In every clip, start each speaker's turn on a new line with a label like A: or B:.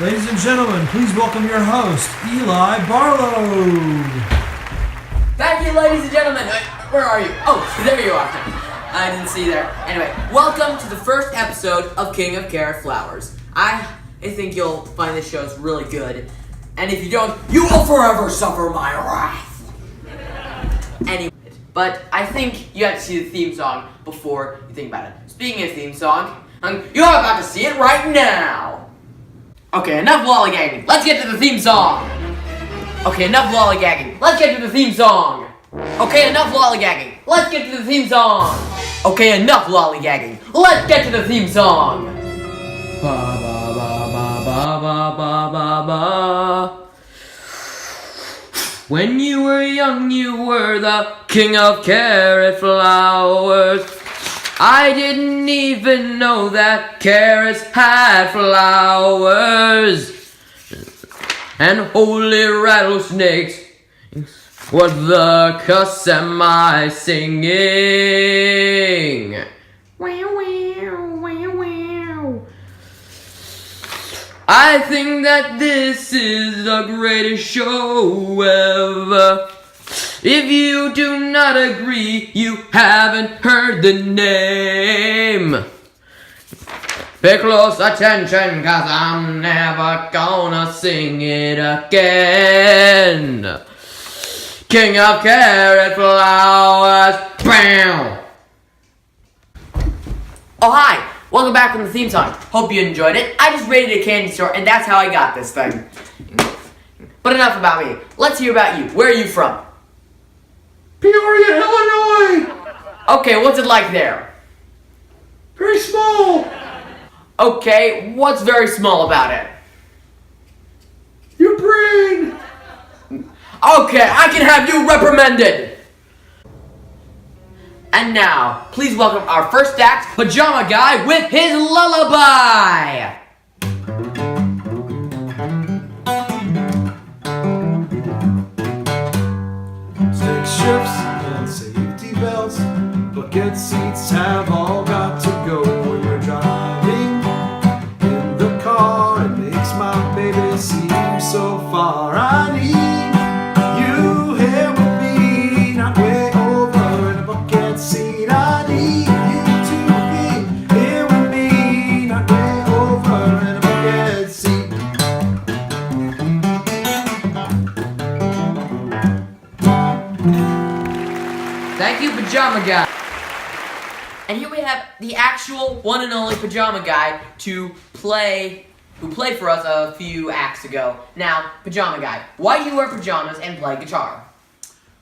A: Ladies and gentlemen, please welcome your host, Eli Barlow.
B: Thank you, ladies and gentlemen. Where are you? Oh, there you are. I didn't see you there. Anyway, welcome to the first episode of King of Carrot Flowers. I think you'll find this show really good. And if you don't, you will forever suffer my wrath. Anyway, but I think you have to see the theme song before you think about it. Speaking of theme song, you're about to see it right now. Okay, enough lollygagging. Let's get to the theme song. Okay, enough lollygagging. Let's get to the theme song. Okay, enough lollygagging. Let's get to the theme song. Okay, enough lollygagging. Let's get to the theme song. Ba ba ba ba ba ba ba ba ba. When you were young, you were the king of carrot flowers. I didn't even know that carrots had flowers. And holy rattlesnakes, what the cuss am I singing? Wow, wow, wow, wow. I think that this is the greatest show ever. If you do not agree, you haven't heard the name. Pay close attention, cause I'm never gonna sing it again. King of Carrot Flowers, BAM! Oh hi, welcome back from the theme song. Hope you enjoyed it. I just raided a candy store and that's how I got this thing. But enough about me. Let's hear about you. Where are you from?
A: Peoria, Illinois.
B: Okay, what's it like there?
A: Very small.
B: Okay, what's very small about it?
A: Your brain.
B: Okay, I can have you reprimanded! And now, please welcome our first act, Pajama Guy with his lullaby!
A: Stick shifts and safety belts, bucket seats have all got to go. When we're driving in the car, it makes my baby seem so far. I need you here with me, not way over in a bucket seat. I need you to be here with me, not way over in a bucket seat.
B: Thank you, Pajama Guy. And here we have the actual one and only Pajama Guy who played for us a few acts ago. Now, Pajama Guy, why do you wear pajamas and play guitar?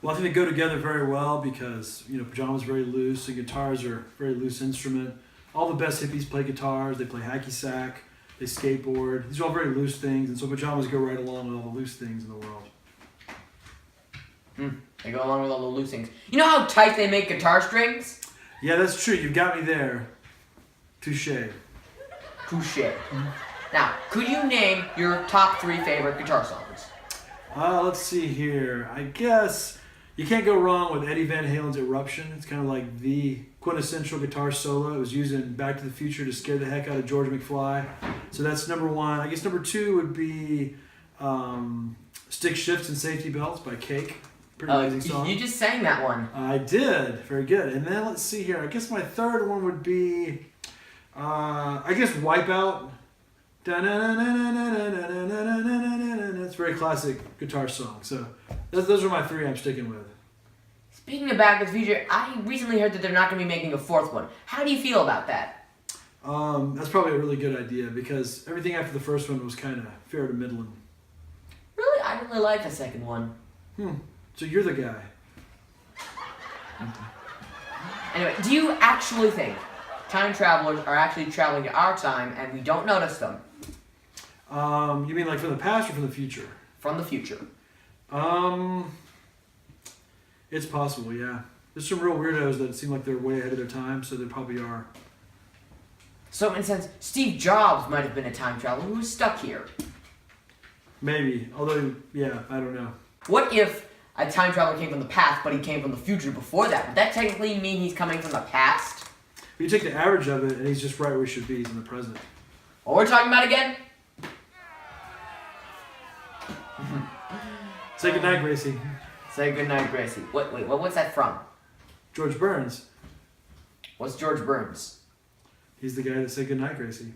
A: Well, I think they go together very well because, pajamas are very loose and guitars are a very loose instrument. All the best hippies play guitars, they play hacky sack, they skateboard. These are all very loose things, and so pajamas go right along with all the loose things in the world.
B: They go along with all the loose things. You know how tight they make guitar strings?
A: Yeah, that's true. You've got me there. Touche.
B: Touche. Now, could you name your top 3 favorite guitar songs?
A: Let's see here. I guess you can't go wrong with Eddie Van Halen's Eruption. It's kind of like the quintessential guitar solo. It was used in Back to the Future to scare the heck out of George McFly. So that's number 1. I guess number 2 would be Stick Shifts and Safety Belts by Cake. Pretty amazing song.
B: You just sang that one.
A: I did. Very good. And then let's see here. I guess my third one would be, Wipeout. It's a very classic guitar song. So those are my 3 I'm sticking with.
B: Speaking of Back to the Future, I recently heard that they're not going to be making a 4th one. How do you feel about that?
A: That's probably a really good idea because everything after the first one was kind of fair to middling.
B: Really? I really like the 2nd one.
A: So you're the guy.
B: Anyway, do you actually think time travelers are actually traveling to our time and we don't notice them?
A: You mean like from the past or from the future?
B: From the future.
A: It's possible, yeah. There's some real weirdos that seem like they're way ahead of their time, so they probably are.
B: So, in a sense, Steve Jobs might have been a time traveler who was stuck here.
A: Maybe. Although, yeah, I don't know.
B: What if a time traveler came from the past, but he came from the future before that? Would that technically mean he's coming from the past?
A: But you take the average of it, and he's just right where he should be. He's in the present.
B: What we're talking about again?
A: Say goodnight, Gracie.
B: Say goodnight, Gracie. What's that from?
A: George Burns.
B: What's George Burns?
A: He's the guy that said goodnight, Gracie.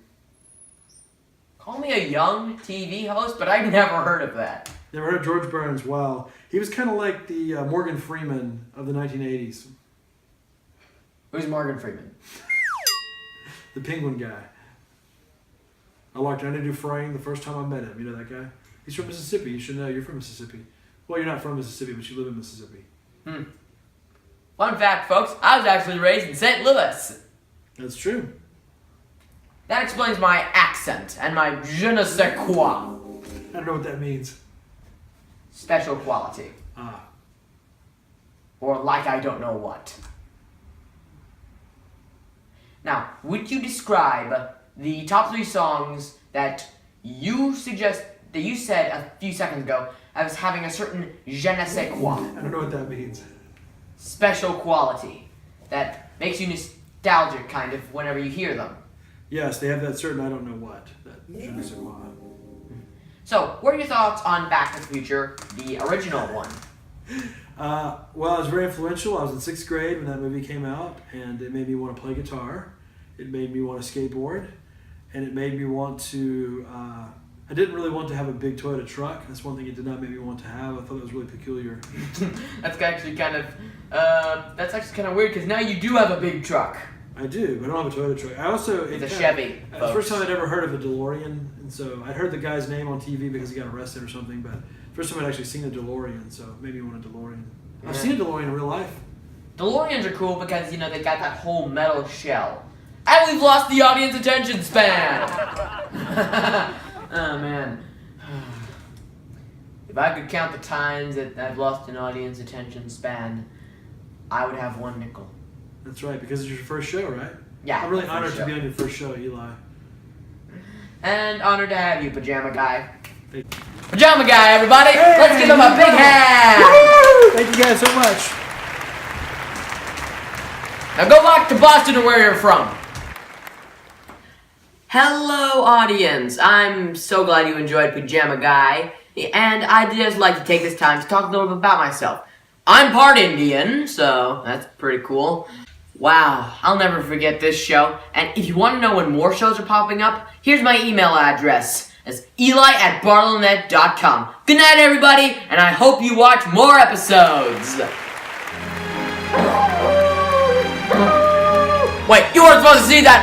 B: Call me a young TV host, but I've never heard of that.
A: Never heard of George Burns? Wow. He was kind of like the Morgan Freeman of the 1980s.
B: Who's Morgan Freeman?
A: The penguin guy. I liked Andy Dufresne the first time I met him. You know that guy? He's from Mississippi. You should know. You're from Mississippi. Well, you're not from Mississippi, but you live in Mississippi.
B: Fun fact, folks, I was actually raised in St. Louis.
A: That's true.
B: That explains my accent and my je ne sais quoi.
A: I don't know what that means.
B: Special quality.
A: Ah.
B: Or like I don't know what. Now, would you describe the top 3 songs that you said a few seconds ago as having a certain je ne sais quoi?
A: I don't know what that means.
B: Special quality that makes you nostalgic kind of whenever you hear them.
A: Yes, they have that certain I don't know what. That je ne sais quoi.
B: So, what are your thoughts on Back to the Future, the original one?
A: Well, it was very influential. I was in 6th grade when that movie came out, and it made me want to play guitar. It made me want to skateboard, and it made me want to... I didn't really want to have a big Toyota truck. That's one thing it did not make me want to have. I thought it was really peculiar.
B: That's actually kind of weird, because now you do have a big truck.
A: I do, but I don't have a Toyota truck. I also...
B: It's a Chevy,
A: It's the first time I'd ever heard of a DeLorean, and so I'd heard the guy's name on TV because he got arrested or something, but first time I'd actually seen a DeLorean, so it made me want a DeLorean.
B: Yeah.
A: I've seen a DeLorean in real life.
B: DeLoreans are cool because, they got that whole metal shell. And we've lost the audience attention span! Oh, man. If I could count the times that I've lost an audience attention span, I would have 1 nickel.
A: That's right, because it's your first show, right?
B: Yeah.
A: I'm really
B: my
A: honored
B: first
A: to be
B: show.
A: on your first show, Eli.
B: And honored to have you, Pajama Guy.
A: Thank you.
B: Pajama Guy, everybody!
A: Hey!
B: Let's give him a big hand!
A: Woo! Thank you guys so much.
B: Now go back to Boston or where you're from. Hello, audience. I'm so glad you enjoyed Pajama Guy. And I'd just like to take this time to talk a little bit about myself. I'm part Indian, so that's pretty cool. Wow, I'll never forget this show. And if you want to know when more shows are popping up, here's my email address. It's eli@bartlenet.com. Good night, everybody, and I hope you watch more episodes. Wait, you weren't supposed to see that.